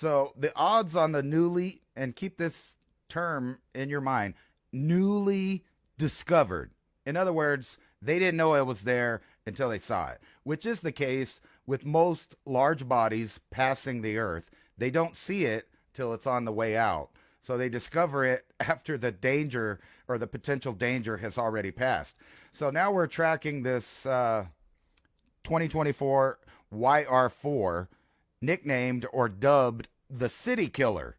So the odds on the newly, and keep this term in your mind, newly discovered. In other words, they didn't know it was there until they saw it, which is the case with most large bodies passing the Earth. They don't see it till it's on the way out. So they discover it after the danger or the potential danger has already passed. So now we're tracking this 2024 YR4, nicknamed or dubbed the City Killer.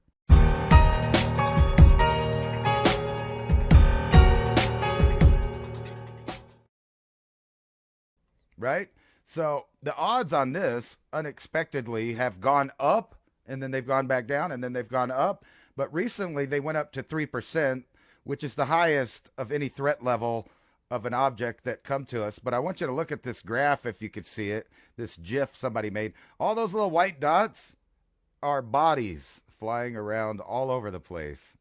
Right? So the odds on this unexpectedly have gone up, and then they've gone back down, and then they've gone up. But recently they went up to 3%, which is the highest of any threat level of an object that come to us. But I want you to look at this graph if you could see it, this GIF somebody made. All those little white dots are bodies flying around all over the place.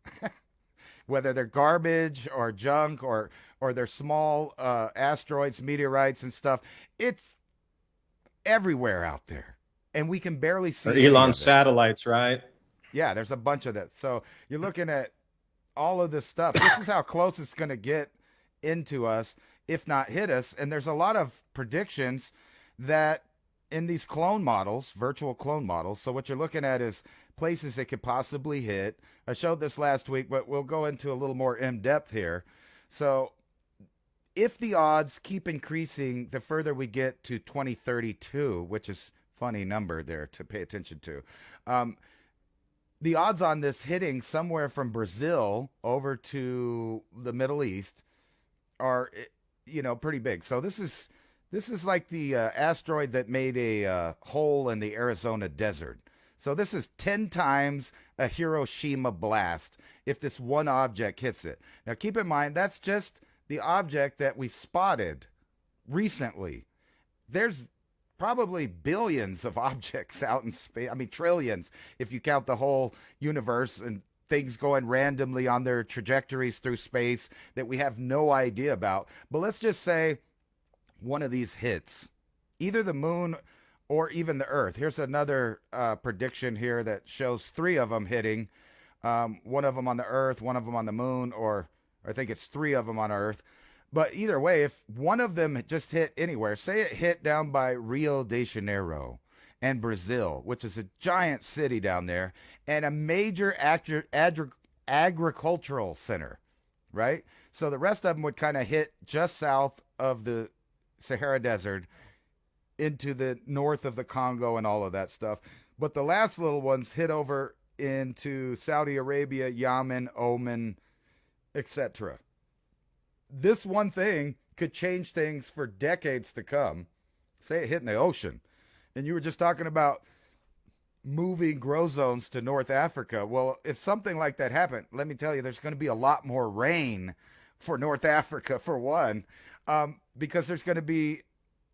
Whether they're garbage or junk or they're small asteroids, meteorites, and stuff, it's everywhere out there, and we can barely Or see any Elon of it. satellites, right? Yeah, there's a bunch of that. So you're looking at all of this stuff. This is how close it's going to get into us, if not hit us. And there's a lot of predictions that in these clone models, virtual clone models. So what you're looking at is places it could possibly hit. I showed this last week, but we'll go into a little more in depth here. So if the odds keep increasing the further we get to 2032, which is funny number there to pay attention to, the odds on this hitting somewhere from Brazil over to the Middle East are, pretty big. So this is like the asteroid that made a hole in the Arizona desert. So this is 10 times a Hiroshima blast if this one object hits it. Now keep in mind, that's just the object that we spotted recently. There's probably billions of objects out in space. I mean, trillions if you count the whole universe and things going randomly on their trajectories through space that we have no idea about. But let's just say one of these hits, either the moon or even the Earth. Here's another prediction here that shows three of them hitting. One of them on the Earth, one of them on the moon, or I think it's three of them on Earth. But either way, if one of them just hit anywhere, say it hit down by Rio de Janeiro and Brazil, which is a giant city down there, and a major agricultural center, right? So the rest of them would kind of hit just south of the Sahara Desert into the north of the Congo and all of that stuff. But the last little ones hit over into Saudi Arabia, Yemen, Oman, etc. This one thing could change things for decades to come. Say it hit in the ocean. And you were just talking about moving grow zones to North Africa. Well, if something like that happened, let me tell you, there's going to be a lot more rain for North Africa, for one, because there's going to be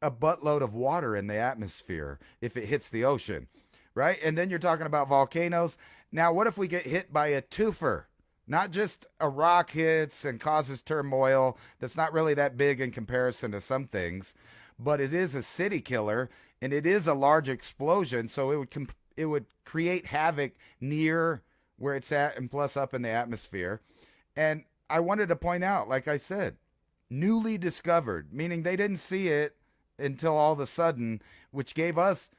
a buttload of water in the atmosphere if it hits the ocean, right? And then you're talking about volcanoes. Now, what if we get hit by a twofer? Not just a rock hits and causes turmoil that's not really that big in comparison to some things, but it is a city killer and it is a large explosion. So it would create havoc near where it's at and plus up in the atmosphere. And I wanted to point out, like I said, newly discovered, meaning they didn't see it until all of a sudden, which gave us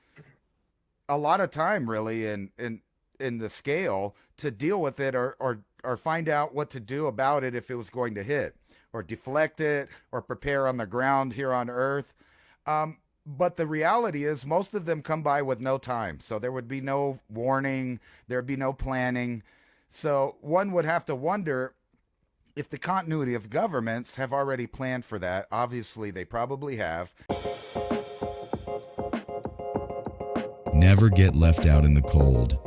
a lot of time really in the scale to deal with it or find out what to do about it if it was going to hit or deflect it or prepare on the ground here on Earth. But the reality is most of them come by with no time. So there would be no warning. There'd be no planning. So one would have to wonder if the continuity of governments have already planned for that. Obviously, they probably have. Never get left out in the cold.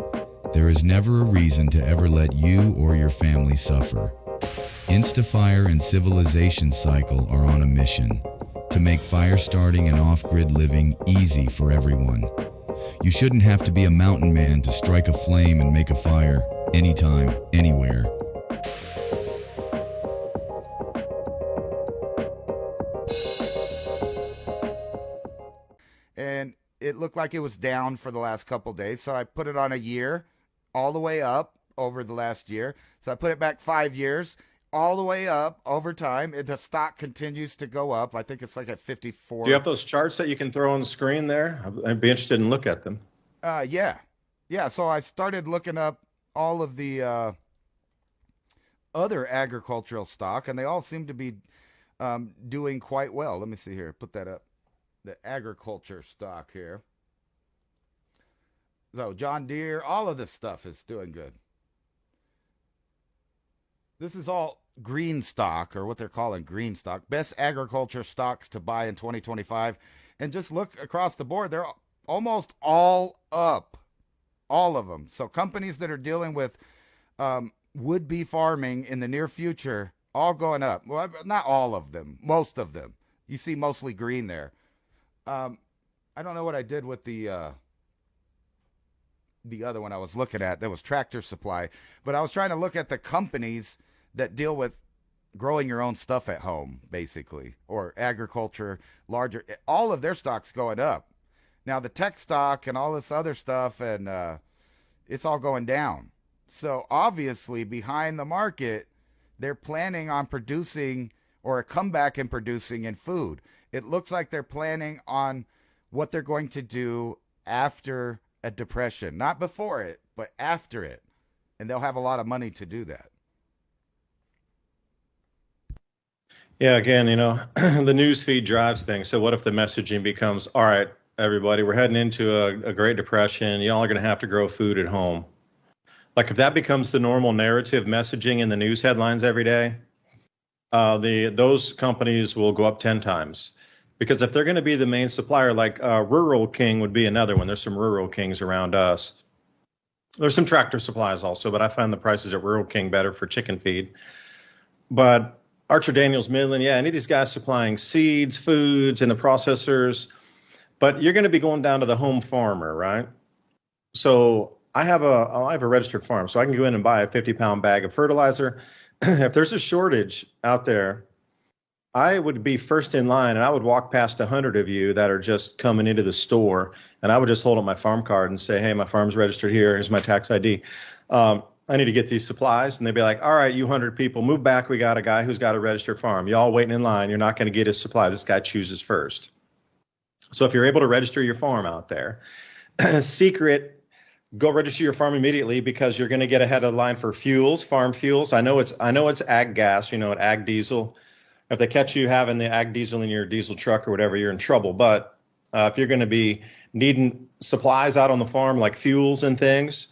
There is never a reason to ever let you or your family suffer. Instafire and Civilization Cycle are on a mission to make fire starting and off-grid living easy for everyone. You shouldn't have to be a mountain man to strike a flame and make a fire anytime, anywhere. And it looked like it was down for the last couple days. So I put it on a year, all the way up over the last year. So I put it back 5 years, all the way up over time. The stock continues to go up. I think it's like at Do you 54. have those charts that you can throw on the screen there? I'd be interested in look at them. Yeah. Yeah. So I started looking up all of the other agricultural stock, and they all seem to be doing quite well. Let me see here. Put that up. The agriculture stock here. So John Deere, all of this stuff is doing good. This is all green stock, or what they're calling green stock. Best agriculture stocks to buy in 2025. And just look across the board, they're almost all up. All of them. So companies that are dealing with would-be farming in the near future, all going up. Well, not all of them, most of them. You see mostly green there. I don't know what I did with the other one I was looking at. That was Tractor Supply. But I was trying to look at the companies that deal with growing your own stuff at home, basically, or agriculture, larger. All of their stocks going up. Now, the tech stock and all this other stuff, and it's all going down. So, obviously, behind the market, they're planning on producing or a comeback in producing in food. It looks like they're planning on what they're going to do after a depression. Not before it, but after it. And they'll have a lot of money to do that. Yeah, again, the news feed drives things. So what if the messaging becomes, all right, everybody, we're heading into a Great Depression. Y'all are going to have to grow food at home. Like if that becomes the normal narrative messaging in the news headlines every day, those companies will go up 10 times. Because if they're going to be the main supplier, like Rural King would be another one. There's some Rural Kings around us. There's some Tractor Supplies also, but I find the prices at Rural King better for chicken feed. But Archer Daniels Midland, yeah, any of these guys supplying seeds, foods, and the processors. But you're going to be going down to the home farmer, right? So I have a registered farm, so I can go in and buy a 50-pound bag of fertilizer. If there's a shortage out there, I would be first in line, and I would walk past 100 of you that are just coming into the store, and I would just hold up my farm card and say, hey, my farm's registered here. Here's my tax ID. I need to get these supplies. And they'd be like, all right, you 100 people, move back. We got a guy who's got a registered farm. Y'all waiting in line. You're not going to get his supplies. This guy chooses first. So if you're able to register your farm out there, secret, go register your farm immediately because you're going to get ahead of the line for fuels, farm fuels. I know it's ag gas, ag diesel. If they catch you having the ag diesel in your diesel truck or whatever, you're in trouble. But if you're going to be needing supplies out on the farm like fuels and things,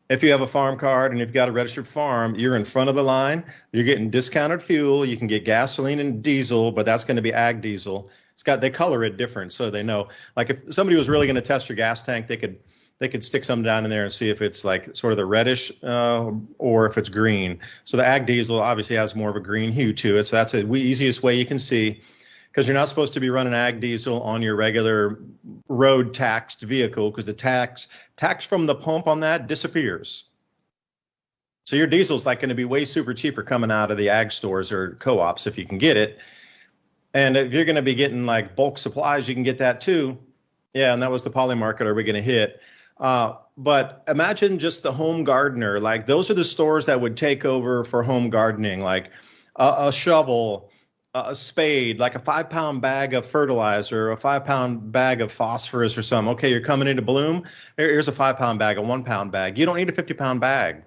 if you have a farm card and you've got a registered farm, you're in front of the line. You're getting discounted fuel. You can get gasoline and diesel, but that's going to be ag diesel. They color it different so they know. Like if somebody was really going to test your gas tank, they could stick something down in there and see if it's like sort of the reddish or if it's green. So the ag diesel obviously has more of a green hue to it. So that's the easiest way you can see, because you're not supposed to be running ag diesel on your regular road taxed vehicle because the tax from the pump on that disappears. So your diesel's like going to be way super cheaper coming out of the ag stores or co-ops if you can get it. And if you're going to be getting like bulk supplies, you can get that too. Yeah, and that was the poly market. Are we going to hit? But imagine just the home gardener. Like those are the stores that would take over for home gardening, like a shovel, a spade, like a 5-pound bag of fertilizer, a 5-pound bag of phosphorus or something. Okay, you're coming into bloom. Here's a 5-pound bag, a 1-pound bag. You don't need a 50-pound bag.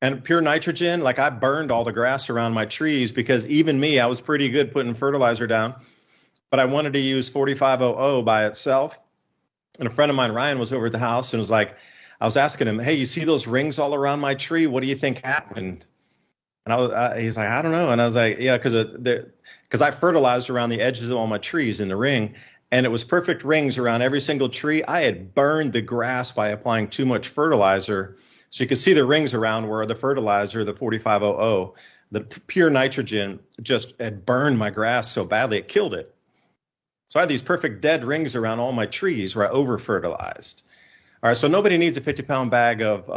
And pure nitrogen, like I burned all the grass around my trees because even me, I was pretty good putting fertilizer down, but I wanted to use 4500 by itself. And a friend of mine, Ryan, was over at the house and was like, I was asking him, hey, you see those rings all around my tree? What do you think happened? And he's like, I don't know. And I was like, yeah, because I fertilized around the edges of all my trees in the ring, and it was perfect rings around every single tree. I had burned the grass by applying too much fertilizer. So you can see the rings around where the fertilizer, the 4500, the pure nitrogen just had burned my grass so badly it killed it. So I had these perfect dead rings around all my trees where I over-fertilized. All right, so nobody needs a 50-pound bag of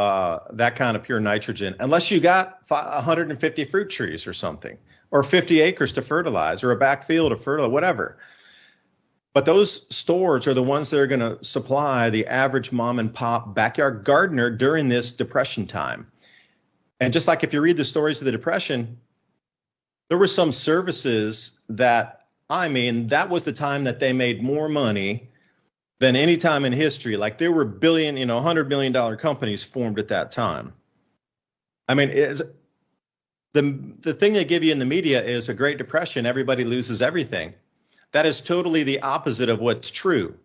that kind of pure nitrogen unless you got 150 fruit trees or something, or 50 acres to fertilize, or a backfield to fertilize, whatever. But those stores are the ones that are going to supply the average mom and pop backyard gardener during this depression time. And just like if you read the stories of the depression, there were some services that, I mean, that was the time that they made more money than any time in history. Like there were billion, $100 million companies formed at that time. I mean, the thing they give you in the media is a Great Depression, everybody loses everything. That is totally the opposite of what's true.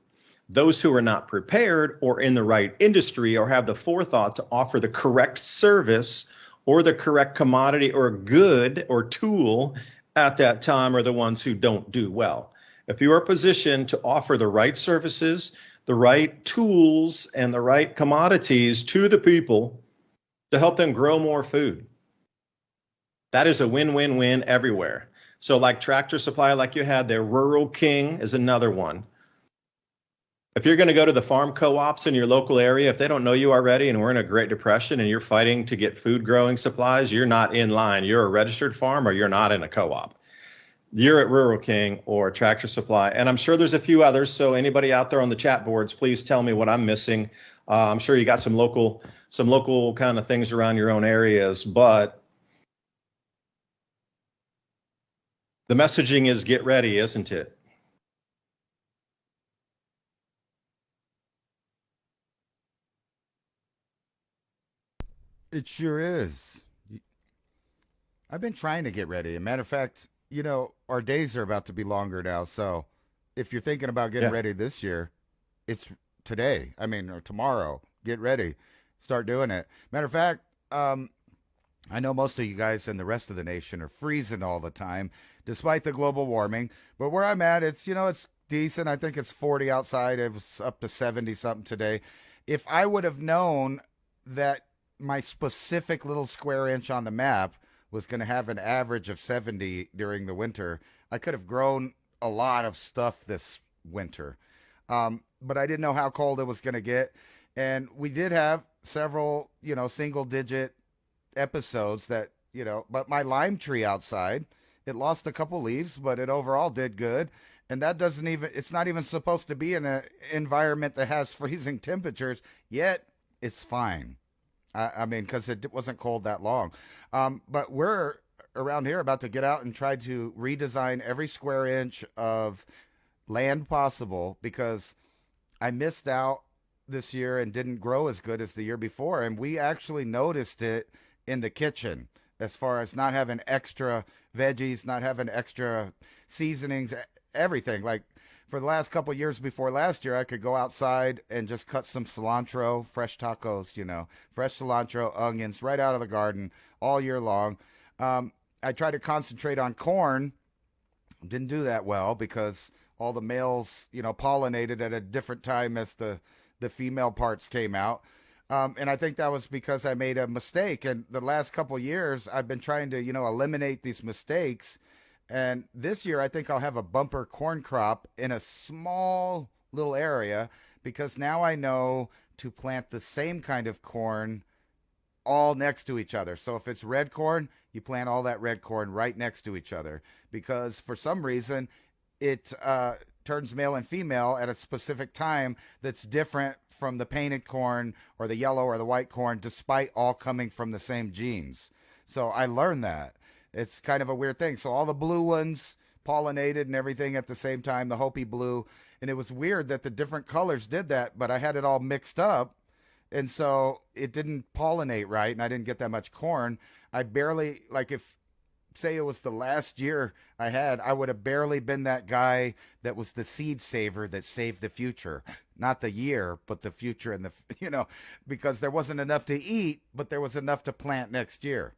Those who are not prepared or in the right industry or have the forethought to offer the correct service or the correct commodity or good or tool at that time are the ones who don't do well. If you are positioned to offer the right services, the right tools, and the right commodities to the people to help them grow more food, that is a win-win-win everywhere. So like Tractor Supply, like you had there, Rural King is another one. If you're going to go to the farm co-ops in your local area, if they don't know you already and we're in a Great Depression and you're fighting to get food growing supplies, you're not in line. You're a registered farm or you're not in a co-op. You're at Rural King or Tractor Supply. And I'm sure there's a few others. So anybody out there on the chat boards, please tell me what I'm missing. I'm sure you got some local kind of things around your own areas, but the messaging is get ready, isn't it? It sure is. I've been trying to get ready. As a matter of fact, our days are about to be longer now. So if you're thinking about getting Yeah. ready this year, it's today. Or tomorrow. Get ready. Start doing it. Matter of fact, I know most of you guys and the rest of the nation are freezing all the time, despite the global warming. But where I'm at, it's decent. I think it's 40 outside. It was up to 70 something today. If I would have known that my specific little square inch on the map was going to have an average of 70 during the winter, I could have grown a lot of stuff this winter. But I didn't know how cold it was going to get. And we did have several, single digit episodes that, but my lime tree outside, it lost a couple leaves, but it overall did good. And that it's not even supposed to be in an environment that has freezing temperatures, yet it's fine. Because it wasn't cold that long. But we're around here about to get out and try to redesign every square inch of land possible because I missed out this year and didn't grow as good as the year before. And we actually noticed it in the kitchen as far as not having extra veggies, not having extra seasonings, everything. Like for the last couple of years before last year, I could go outside and just cut some cilantro, fresh tacos, fresh cilantro, onions right out of the garden all year long. I tried to concentrate on corn. Didn't do that well because all the males, pollinated at a different time as the female parts came out. And I think that was because I made a mistake. And the last couple of years, I've been trying to, eliminate these mistakes. And this year, I think I'll have a bumper corn crop in a small little area because now I know to plant the same kind of corn all next to each other. So if it's red corn, you plant all that red corn right next to each other because for some reason it turns male and female at a specific time that's different from the painted corn or the yellow or the white corn, despite all coming from the same genes. So I learned that. It's kind of a weird thing. So all the blue ones pollinated and everything at the same time, the Hopi blue. And it was weird that the different colors did that, but I had it all mixed up. And so it didn't pollinate right, and I didn't get that much corn. I barely, say it was the last year I had, I would have barely been that guy that was the seed saver that saved the future. Not the year, but the future and because there wasn't enough to eat, but there was enough to plant next year.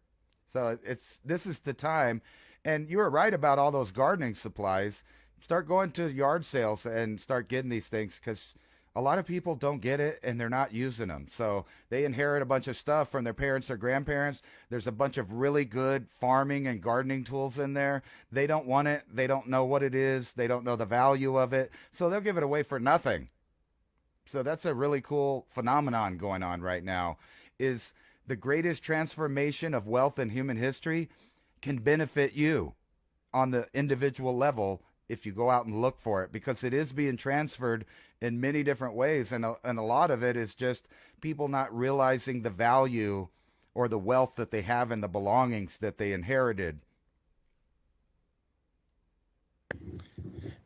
So this is the time. And you were right about all those gardening supplies. Start going to yard sales and start getting these things because a lot of people don't get it and they're not using them. So they inherit a bunch of stuff from their parents or grandparents. There's a bunch of really good farming and gardening tools in there. They don't want it. They don't know what it is. They don't know the value of it. So they'll give it away for nothing. So that's a really cool phenomenon going on right now is the greatest transformation of wealth in human history can benefit you on the individual level if you go out and look for it, because it is being transferred in many different ways. And a lot of it is just people not realizing the value or the wealth that they have in the belongings that they inherited.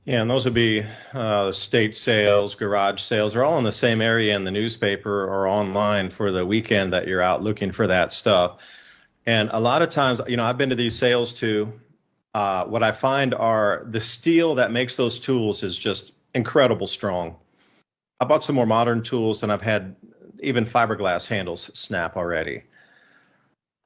Yeah, and those would be estate sales, garage sales. They're all in the same area in the newspaper or online for the weekend that you're out looking for that stuff. And a lot of times, I've been to these sales too. What I find are the steel that makes those tools is just incredible strong. I bought some more modern tools and I've had even fiberglass handles snap already.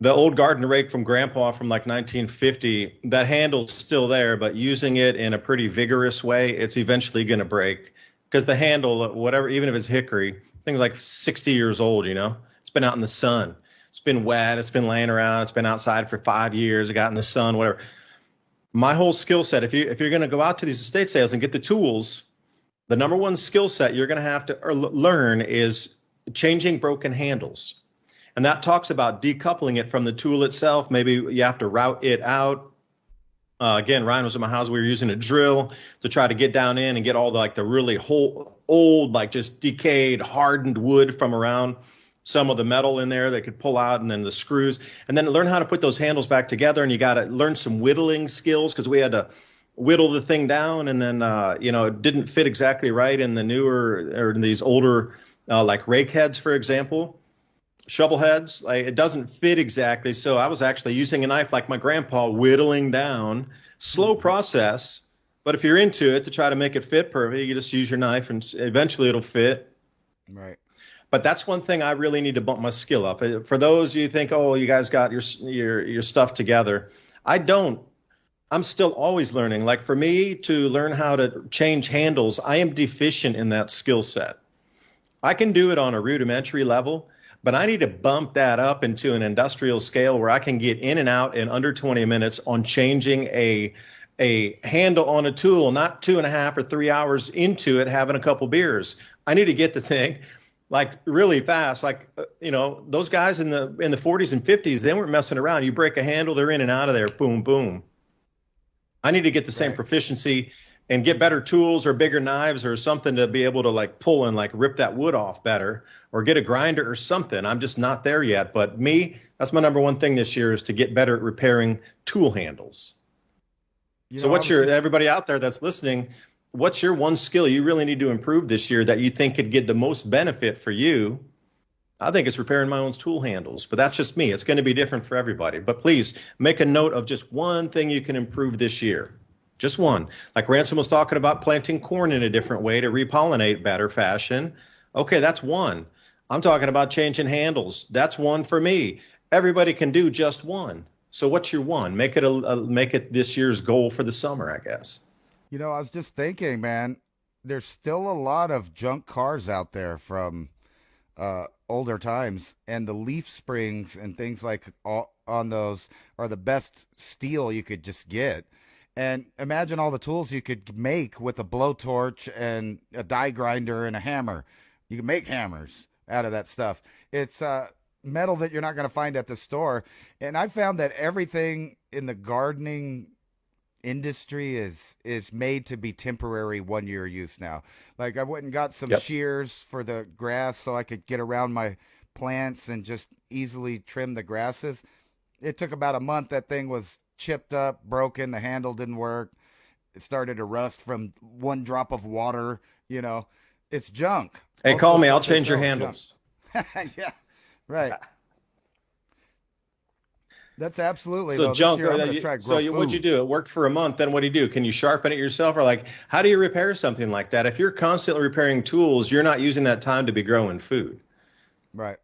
The old garden rake from Grandpa from like 1950, that handle's still there, but using it in a pretty vigorous way, it's eventually going to break because the handle, whatever, even if it's hickory, thing's like 60 years old, It's been out in the sun. It's been wet. It's been laying around. It's been outside for 5 years. It got in the sun, whatever. My whole skill set, if you're going to go out to these estate sales and get the tools, the number one skill set you're going to have to learn is changing broken handles. And that talks about decoupling it from the tool itself. Maybe you have to route it out. Again, Ryan was in my house. We were using a drill to try to get down in and get all the really old, like just decayed, hardened wood from around some of the metal in there that could pull out, and then the screws, and then learn how to put those handles back together. And you got to learn some whittling skills because we had to whittle the thing down, and then it didn't fit exactly right in the newer or in these older like rake heads, for example. Shovel heads, it doesn't fit exactly. So I was actually using a knife like my grandpa, whittling down, slow process. But if you're into it, to try to make it fit perfect, you just use your knife and eventually it'll fit. Right. But that's one thing I really need to bump my skill up. For those you think, oh, you guys got your stuff together. I don't. I'm still always learning. Like for me to learn how to change handles, I am deficient in that skill set. I can do it on a rudimentary level, but I need to bump that up into an industrial scale where I can get in and out in under 20 minutes on changing a handle on a tool, not 2.5 or 3 hours into it, having a couple beers. I need to get the thing like really fast. Like, those guys in the 40s and 50s, they weren't messing around. You break a handle, they're in and out of there. Boom, boom. I need to get the same proficiency and get better tools or bigger knives or something to be able to pull and rip that wood off better, or get a grinder or something. I'm just not there yet. But that's my number one thing this year, is to get better at repairing tool handles. So everybody out there that's listening, what's your one skill you really need to improve this year that you think could get the most benefit for you? I think it's repairing my own tool handles, but that's just me. It's going to be different for everybody. But please make a note of just one thing you can improve this year. Just one. Like Ransom was talking about planting corn in a different way to repollinate better fashion. Okay, that's one. I'm talking about changing handles. That's one for me. Everybody can do just one. So what's your one? Make it this year's goal for the summer, I guess. I was just thinking, man, there's still a lot of junk cars out there from older times, and the leaf springs and things on those are the best steel you could just get. And imagine all the tools you could make with a blowtorch and a die grinder and a hammer. You can make hammers out of that stuff. It's metal that you're not going to find at the store. And I found that everything in the gardening industry is made to be temporary 1-year use now. Like I went and got some shears for the grass so I could get around my plants and just easily trim the grasses. It took about a month. That thing was chipped up, broken, the handle didn't work. It started to rust from one drop of water. It's junk. Hey, call me, I'll change your handles. Yeah, right. That's absolutely. So junk. So what'd you do? It worked for a month. Then what do you do? Can you sharpen it yourself, or how do you repair something like that? If you're constantly repairing tools, you're not using that time to be growing food. Right.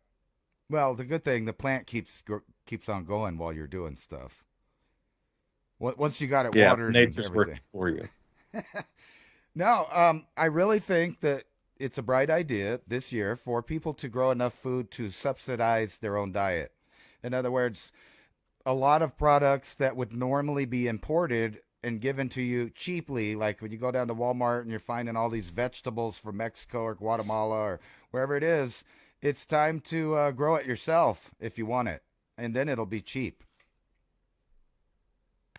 Well, the good thing, the plant keeps on going while you're doing stuff. Once you got it watered, nature's and working for you. No, I really think that it's a bright idea this year for people to grow enough food to subsidize their own diet. In other words, a lot of products that would normally be imported and given to you cheaply, like when you go down to Walmart and you're finding all these vegetables from Mexico or Guatemala or wherever it is, it's time to grow it yourself if you want it, and then it'll be cheap.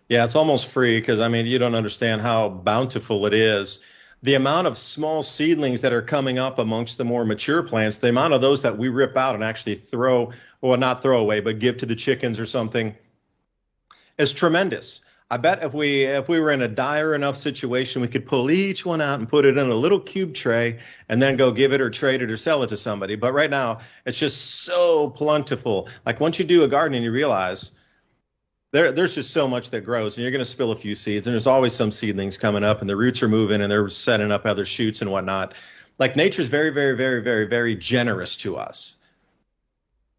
Yeah, it's almost free because I mean, you don't understand how bountiful it is. The amount of small seedlings that are coming up amongst the more mature plants, the amount of those that we rip out and actually throw, or not throw away, but give to the chickens or something, is tremendous. I bet if we were in a dire enough situation, we could pull each one out and put it in a little cube tray and then go give it or trade it or sell it to somebody. But right now, it's just so plentiful. Like once you do a garden and you realize there's just so much that grows, and you're going to spill a few seeds, and there's always some seedlings coming up, and the roots are moving, and they're setting up other shoots and whatnot. Like nature's very, very, very, very, very generous to us.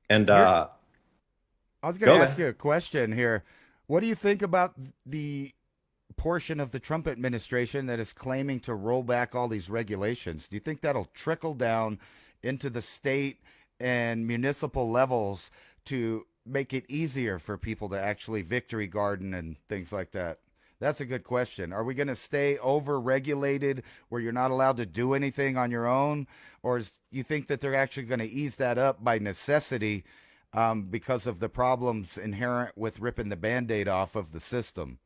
And I was going go to ahead. ask you a question here. What do you think about the portion of the Trump administration that is claiming to roll back all these regulations? Do you think that'll trickle down into the state and municipal levels to make it easier for people to actually victory garden and things like that? That's a good question. Are we going to stay over regulated where you're not allowed to do anything on your own? Or you think that they're actually going to ease that up by necessity because of the problems inherent with ripping the Band-Aid off of the system?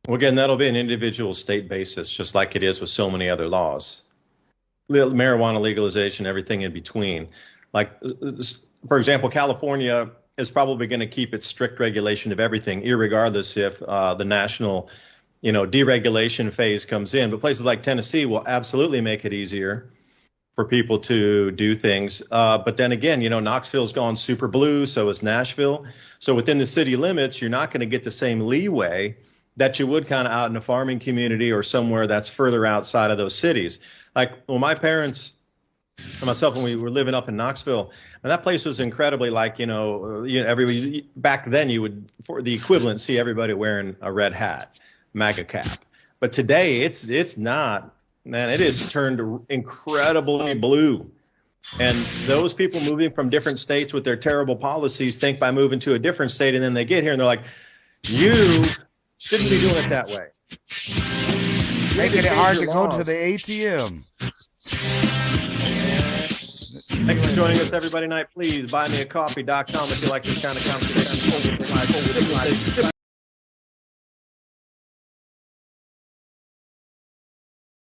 Well, again, that'll be an individual state basis, just like it is with so many other laws. Marijuana legalization, everything in between. Like, for example, California is probably going to keep its strict regulation of everything, irregardless if the national, deregulation phase comes in. But places like Tennessee will absolutely make it easier for people to do things. But then again, Knoxville's gone super blue, so is Nashville. So within the city limits, you're not going to get the same leeway that you would kind of out in a farming community or somewhere that's further outside of those cities. Like, well, my parents and myself, when we were living up in Knoxville, and that place was incredibly like, everybody back then you would, for the equivalent, see everybody wearing a red hat, MAGA cap. But today it's not, man, it is turned incredibly blue. And those people moving from different states with their terrible policies think by moving to a different state, and then they get here and they're like, you shouldn't be doing it that way. Making it hard to go to the ATM. Thanks for joining us, everybody night. Please buymeacoffee.com if you like this kind of conversation.